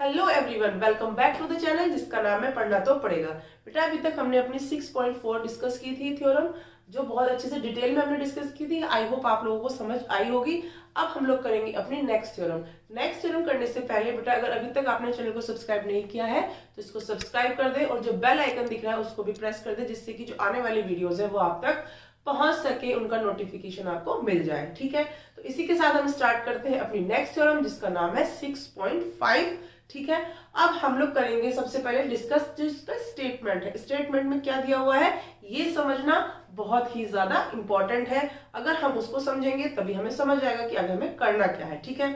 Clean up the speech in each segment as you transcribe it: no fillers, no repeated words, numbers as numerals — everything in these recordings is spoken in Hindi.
Hello everyone, welcome back to the channel जिसका नाम है पढ़ना तो पड़ेगा। बेटा अभी तक हमने अपनी 6.4 डिस्कस की थी थ्योरम, जो बहुत अच्छे से डिटेल में हमने डिस्कस की थी। आई होप आप लोगों को समझ आई होगी। अब हम लोग करेंगे अपनी नेक्स्ट थ्योरम। नेक्स्ट थ्योरम करने से पहले बेटा अगर अभी तक आपने चैनल को सब्सक्राइब नहीं किया है तो इसको सब्सक्राइब कर दे और जो बेल आइकन दिख रहा है उसको भी प्रेस कर दे, जिससे कि जो आने वाली वीडियोज है वो आप तक पहुंच सके, उनका नोटिफिकेशन आपको मिल जाए। ठीक है, तो इसी के साथ हम स्टार्ट करते हैं अपनी नेक्स्ट थ्योरम जिसका नाम है 6.5। ठीक है, अब हम लोग करेंगे सबसे पहले डिस्कस जो इसका स्टेटमेंट है। स्टेटमेंट में क्या दिया हुआ है ये समझना बहुत ही ज्यादा इंपॉर्टेंट है। अगर हम उसको समझेंगे तभी हमें समझ आएगा कि आगे हमें करना क्या है। ठीक है,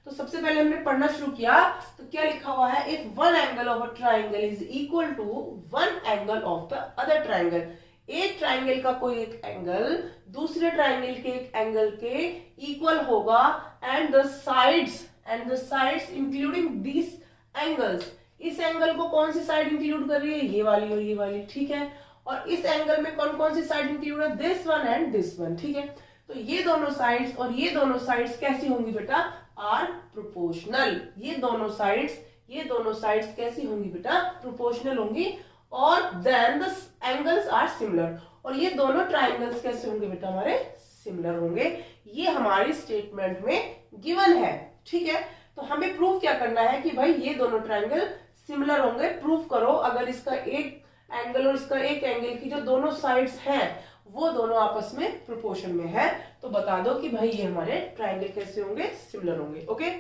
तो सबसे पहले हमने पढ़ना शुरू किया तो क्या लिखा हुआ है, if one angle of a triangle is equal to one angle of the other triangle. एक ट्राइंगल का कोई एक एंगल दूसरे ट्राइंगल के एक एंगल के इक्वल होगा and the sides including this angles. इस एंगल को कौन सी साइड इंक्लूड कर रही है, ये वाली और ये वाली। ठीक है, और इस एंगल में कौन कौन सी साइड इंक्लूड है, this one and this one. ठीक है, तो ये दोनों साइड्स और ये दोनों साइड्स कैसी होंगी बेटा, आर प्रोपोर्शनल। ये दोनों साइड्स कैसी होंगी बेटा, प्रोपोर्शनल होंगी। और then the angles are similar, और ये दोनों ट्राइंगल्स कैसे होंगे बेटा, हमारे सिमिलर होंगे। ये हमारी स्टेटमेंट में गिवन है। ठीक है, तो हमें प्रूफ क्या करना है कि भाई ये दोनों ट्राइंगल सिमिलर होंगे। प्रूफ करो अगर इसका एक एंगल और इसका एक एंगल की जो दोनों साइड्स हैं वो दोनों आपस में प्रोपोर्शन में है, तो बता दो कि भाई ये हमारे ट्राइंगल कैसे होंगे, सिमिलर होंगे। ओके,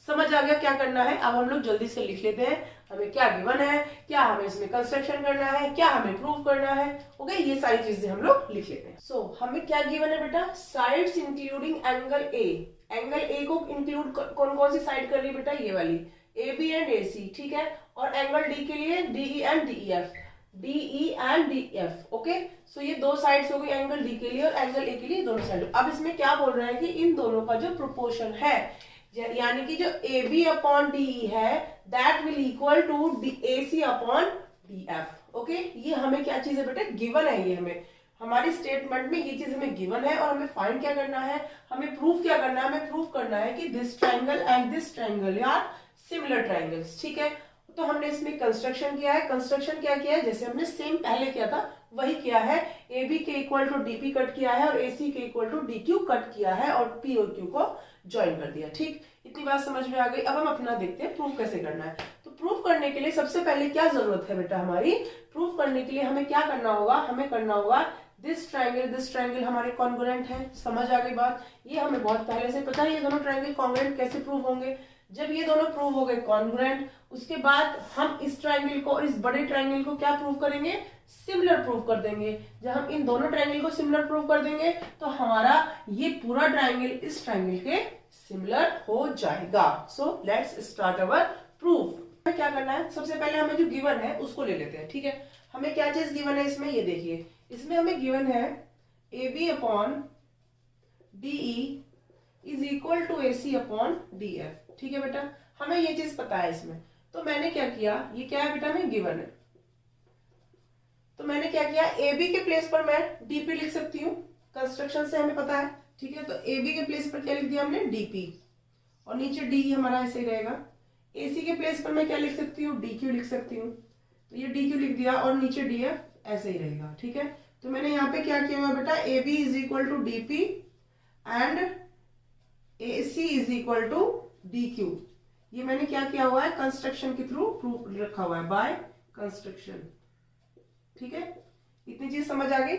समझ आ गया क्या करना है। अब हम लोग जल्दी से लिख लेते हैं हमें क्या गिवन है, क्या हमें इसमें कंस्ट्रक्शन करना है, क्या हमें प्रूव करना है। ओके, ये सारी चीजें हम लोग लिख लेते हैं। सो हमें क्या गिवन है बेटा, sides including angle A. Angle A को इंक्लूड कौन कौन सी साइड कर रही है बेटा, ये वाली ए बी एंड ए सी। ठीक है, और एंगल डी के लिए DE and D F. Okay, so ये दो साइड्स हो गई एंगल डी के लिए और एंगल ए के लिए, दोनों साइड। अब इसमें क्या बोल रहा है कि इन दोनों का जो प्रोपोर्शन है, यानी कि जो ए बी अपॉन डी है that will equal to A C upon D F. Okay, ये हमें क्या चीज है बेटा, गिवन है। ये हमें हमारी स्टेटमेंट में ये चीज हमें गिवन है और हमें फाइंड क्या करना है, हमें प्रूफ क्या करना है, हमें प्रूफ करना है कि this triangle and this triangle are similar triangles. ठीक है, तो हमने इसमें कंस्ट्रक्शन किया है। कंस्ट्रक्शन क्या किया है, जैसे हमने सेम पहले किया था वही किया है। ए बी के इक्वल टू डीपी कट किया है और ए सी के equal to D Q cut किया है और पी और क्यू को ज्वाइन कर दिया। ठीक, इतनी बात समझ में आ गई। अब हम अपना देखते हैं प्रूफ कैसे करना है। तो प्रूफ करने के लिए सबसे पहले क्या जरूरत है बेटा, हमारी प्रूफ करने के लिए हमें क्या करना होगा, हमें करना होगा दिस ट्राइंगल हमारे कॉन्ग्रुएंट है। समझ आ गई बात, ये हमें बहुत पहले से पता है। ये दोनों ट्राइंगल कॉन्ग्रुएंट कैसे प्रूव होंगे, जब ये दोनों प्रूव हो गए कॉन्ग्रुएंट, उसके बाद हम इस ट्राइंगल को और इस बड़े ट्राइंगल को क्या प्रूव करेंगे, सिमिलर प्रूव कर देंगे। जब हम इन दोनों ट्राइंगल को सिमिलर प्रूव कर देंगे तो हमारा ये पूरा ट्राइंगल इस ट्राइंगल के सिमिलर हो जाएगा। So let's start our proof. हमें क्या करना है, सबसे पहले हमें जो गिवन है उसको ले लेते हैं। ठीक है, हमें क्या चीज गिवन है इसमें, ये देखिए इसमें हमें गिवन है A B upon DE is equal to A C upon D F. ठीक है बेटा, हमें ये चीज पता है इसमें। तो मैंने क्या किया, ये क्या है बेटा, हमें गिवन है, तो मैंने क्या किया, ए बी के प्लेस पर मैं डीपी लिख सकती हूँ, कंस्ट्रक्शन से हमें पता है। ठीक है, तो ए बी के प्लेस पर क्या लिख दिया हमने, डीपी, और नीचे डी हमारा ऐसे ही रहेगा। ए सी के प्लेस पर मैं क्या लिख सकती हूँ, डी क्यू लिख सकती हूँ, तो ये डी क्यू लिख दिया और नीचे डी एफ ऐसे ही रहेगा। ठीक है, तो मैंने यहाँ पे क्या किया हुआ बेटा, A B is equal to DP and A C is equal to D Q. ये मैंने क्या किया हुआ है, कंस्ट्रक्शन के थ्रू प्रूफ रखा हुआ है, बाय कंस्ट्रक्शन। ठीक है, इतनी चीज समझ आ गई।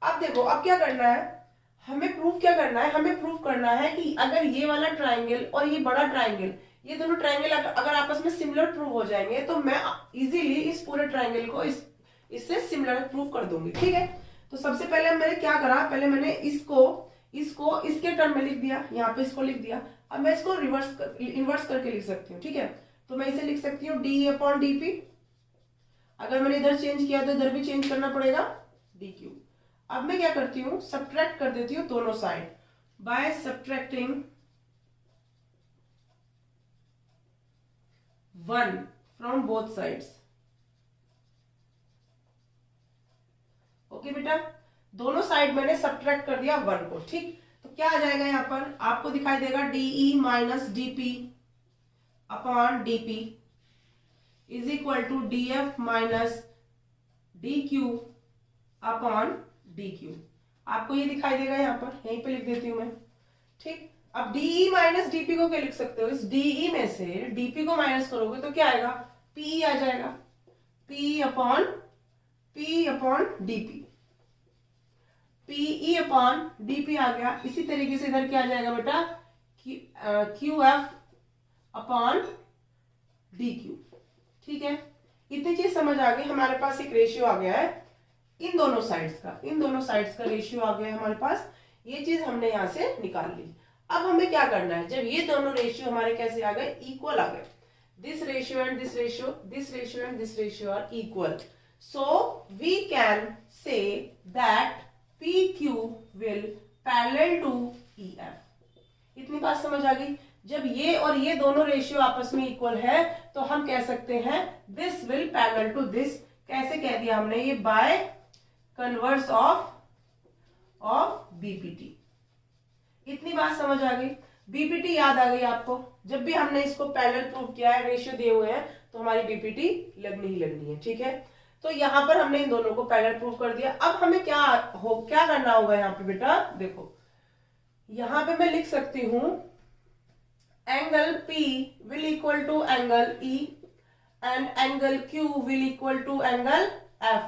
अब देखो अब क्या करना है, हमें प्रूफ क्या करना है, हमें प्रूफ करना है कि अगर ये वाला ट्राइंगल और ये बड़ा ट्राइंगल, ये दोनों ट्राइंगल अगर आपस में सिमिलर प्रूव हो जाएंगे तो मैं इजीली इस पूरे ट्राइंगल को इससे सिमिलर प्रूव कर दूंगी। ठीक है, तो सबसे पहले मैंने क्या करा, पहले मैंने इसको इसके टर्म में लिख दिया, यहाँ पे इसको लिख दिया। अब मैं इसको इन्वर्स करके लिख सकती हूँ। ठीक है, तो मैं इसे लिख सकती हूँ डी अपॉन डीपी। अगर मैंने इधर चेंज किया तो इधर भी चेंज करना पड़ेगा, डी क्यू। अब मैं क्या करती हूँ, सब्ट्रैक्ट कर देती हूँ दोनों side by subtracting 1 from both sides. Okay बेटा, दोनों साइड मैंने सब्ट्रैक्ट कर दिया 1 को। ठीक, तो क्या आ जाएगा, यहाँ पर आपको दिखाई देगा DE minus DP upon DP. Is equal to D F minus D Q upon D Q. आपको ये दिखाई देगा यहाँ पर, यहीं पे लिख देती हूं मैं। ठीक, अब डीई माइनस डीपी को क्या लिख सकते हो, इस डीई में से डीपी को माइनस करोगे तो क्या आएगा, पी आ जाएगा, P upon DP, PE upon DP आ गया। इसी तरीके से इधर क्या आ जाएगा बेटा, Q F upon D Q. ठीक है, इतनी चीज समझ आ गई। हमारे पास एक रेशियो आ गया है इन दोनों साइड्स का रेशियो आ गया है हमारे पास। ये चीज हमने यहां से निकाल ली। अब हमें क्या करना है, जब ये दोनों रेशियो हमारे कैसे आ गए, इक्वल आ गए, this ratio and this ratio, this ratio and this ratio are equal, so we can say that PQ will parallel to EF। इतनी बात समझ आ गई। जब ये और ये दोनों रेशियो आपस में इक्वल है तो हम कह सकते हैं this will parallel to this. कैसे कह दिया हमने, ये बाय कन्वर्स ऑफ बीपीटी। इतनी बात समझ आ गई। बीपीटी याद आ गई आपको, जब भी हमने इसको पैरेलल प्रूव किया है, रेशियो दिए हुए हैं, तो हमारी बीपीटी लगनी ही लगनी है। ठीक है, तो यहां पर हमने इन दोनों को पैरेलल प्रूव कर दिया। अब हमें क्या करना होगा यहाँ पे बेटा, देखो यहां पे मैं लिख सकती हूं angle P will equal to angle E and angle Q will equal to angle F।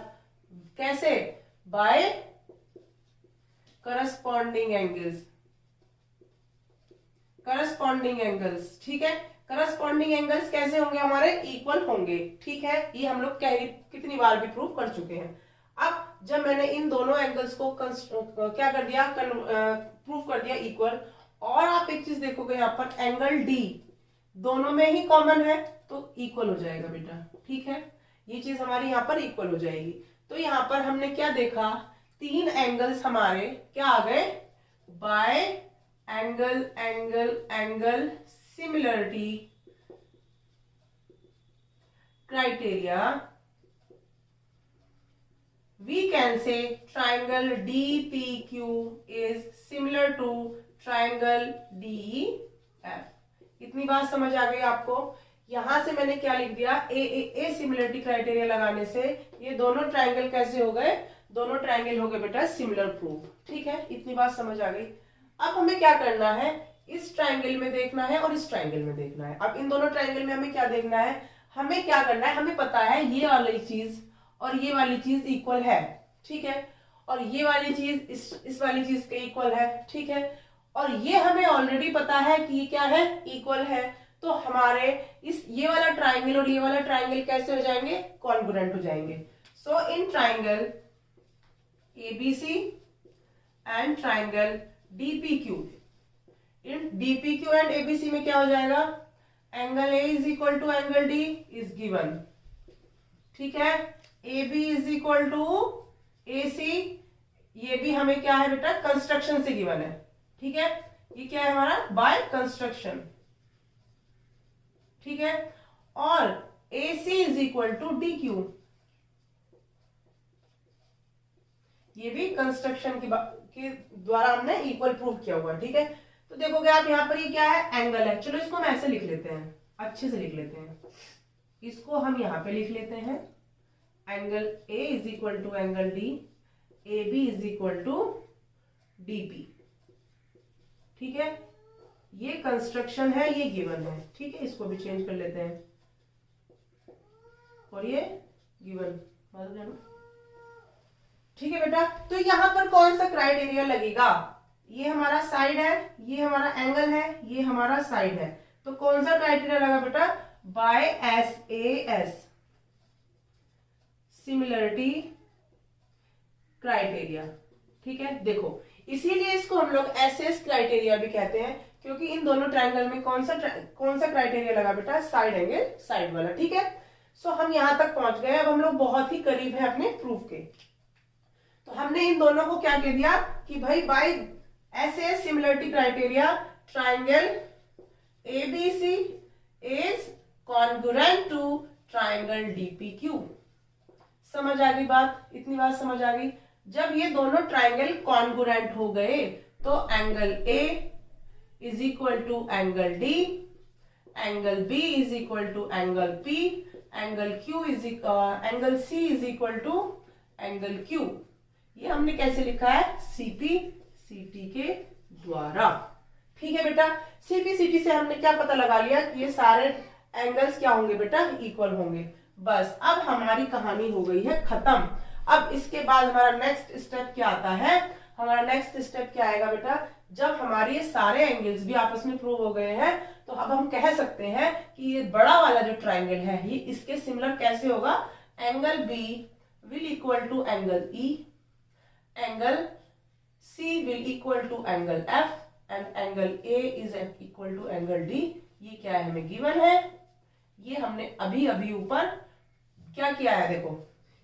कैसे, बाय करस्पॉन्डिंग एंगल्स। ठीक है, करस्पॉन्डिंग एंगल्स कैसे होंगे, हमारे इक्वल होंगे। ठीक है, ये हम लोग कितनी बार भी प्रूव कर चुके हैं। अब जब मैंने इन दोनों एंगल्स को क्या कर दिया, प्रूव कर दिया इक्वल, और आप एक चीज देखोगे यहाँ पर एंगल D दोनों में ही कॉमन है तो इक्वल हो जाएगा बेटा। ठीक है, ये चीज हमारी यहाँ पर इक्वल हो जाएगी। तो यहाँ पर हमने क्या देखा, तीन एंगल्स हमारे क्या आ गए, bye angle similarity criteria we can say triangle DPQ is similar to triangle DEF। इतनी बात समझ आ गई आपको। यहां से मैंने क्या लिख दिया, ए सिमिलरिटी क्राइटेरिया लगाने से ये दोनों ट्रायंगल कैसे हो गए, दोनों ट्रायंगल हो गए बेटा सिमिलर प्रूफ। ठीक है, इतनी बात समझ आ गई। अब हमें क्या करना है, इस ट्रायंगल में देखना है और इस ट्रायंगल में देखना है। अब इन दोनों ट्रायंगल में हमें क्या देखना है, हमें क्या करना है, हमें पता है ये वाली चीज और ये वाली चीज इक्वल है। ठीक है, और ये वाली चीज इस वाली चीज के इक्वल है। ठीक है, और ये हमें ऑलरेडी पता है कि ये क्या है, इक्वल है। तो हमारे ये वाला ट्राइंगल और ये वाला ट्राइंगल कैसे हो जाएंगे, कॉन्ग्रुएंट हो जाएंगे। So in triangle ABC and triangle DPQ, in DPQ and ABC में क्या हो जाएगा, angle A is equal to angle D is given. ठीक है, A B is equal to A C, ये भी हमें क्या है बेटा, कंस्ट्रक्शन से गिवन है। ठीक है, ये क्या है हमारा, बाय कंस्ट्रक्शन। ठीक है, और A C is equal to D Q, ये भी कंस्ट्रक्शन के द्वारा हमने इक्वल प्रूव किया हुआ। ठीक है, तो देखोगे आप यहाँ पर ये क्या है, एंगल है। चलो इसको हम ऐसे लिख लेते हैं, अच्छे से लिख लेते हैं। इसको हम यहाँ पे लिख लेते हैं, angle A is equal to angle D, A B is equal to D P. ठीक है, ये कंस्ट्रक्शन है, ये गिवन है। ठीक है, इसको भी चेंज कर लेते हैं और ये गिवन। ठीक है बेटा, तो यहां पर कौन सा क्राइटेरिया लगेगा, ये हमारा साइड है, ये हमारा एंगल है, ये हमारा साइड है, तो कौन सा क्राइटेरिया लगा बेटा, बाय SAS सिमिलरिटी क्राइटेरिया। ठीक है, देखो इसीलिए इसको हम लोग SS क्राइटेरिया भी कहते हैं, क्योंकि इन दोनों ट्रायंगल में कौन सा क्राइटेरिया लगा बेटा, साइड एंगल, साइड वाला। ठीक है, सो हम यहां तक पहुंच गए। अब हम लोग बहुत ही करीब है अपने प्रूफ के। तो हमने इन दोनों को क्या कह दिया कि भाई by SAS similarity criteria triangle ABC is congruent to triangle DPQ। समझ आ गई बात, इतनी बात समझ आ गई। जब ये दोनों ट्रायंगल कॉन्ग्रुएंट हो गए तो angle A is equal to angle D, angle B is equal to angle P angle C is equal to angle Q. ये हमने कैसे लिखा है, सीपी सीटी के द्वारा। ठीक है बेटा, सीपी सीटी से हमने क्या पता लगा लिया कि ये सारे एंगल्स क्या होंगे बेटा, इक्वल होंगे। बस अब हमारी कहानी हो गई है खत्म। अब इसके बाद हमारा नेक्स्ट स्टेप क्या आता है, हमारा नेक्स्ट स्टेप क्या आएगा बेटा, जब हमारे ये सारे एंगल्स भी आपस में प्रूव हो गए हैं तो अब हम कह सकते हैं कि ये बड़ा वाला जो ट्राइंगल है ये इसके सिमिलर कैसे होगा, angle B will equal to angle E, angle C will equal to angle F and angle A is equal to angle D. ये क्या है, हमें गिवन है। ये हमने अभी अभी ऊपर क्या किया है, देखो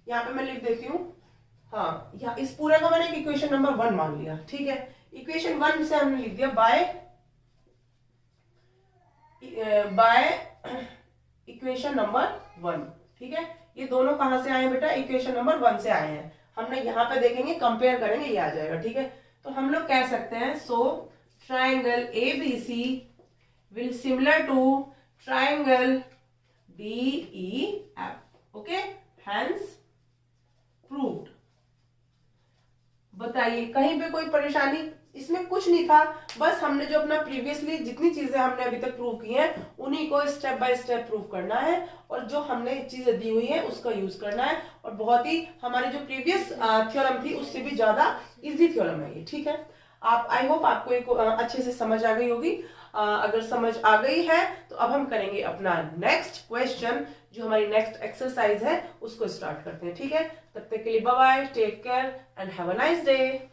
यहाँ पे मैं लिख देती हूँ। हाँ, यहाँ इस पूरे को मैंने इक्वेशन नंबर 1 मान लिया। ठीक है, इक्वेशन 1 से हमने लिख दिया बाय इक्वेशन नंबर 1। ठीक है, ये दोनों कहां से आए हैं बेटा, इक्वेशन नंबर 1 से आए हैं। हमने यहाँ पे देखेंगे, कंपेयर करेंगे, ये आ जाएगा। ठीक है, तो हम लोग कह सकते हैं so triangle ABC will similar to triangle DEF. Okay, hence proved। बताइए कहीं पे कोई परेशानी, इसमें कुछ नहीं था, बस हमने जो अपना प्रीवियसली जितनी चीजें हमने अभी तक प्रूव की हैं उन्हीं को स्टेप बाय स्टेप प्रूव करना है और जो हमने चीजें दी हुई है उसका यूज करना है। और बहुत ही हमारी जो प्रीवियस थ्योरम थी उससे भी ज्यादा इजी थ्योरम है ये। ठीक है, आप आई होप आपको एक अच्छे से समझ आ गई होगी। अगर समझ आ गई है तो अब हम करेंगे अपना नेक्स्ट क्वेश्चन, जो हमारी नेक्स्ट एक्सरसाइज है उसको स्टार्ट करते हैं। ठीक है, तब तक के लिए bye bye, take care and have a nice day.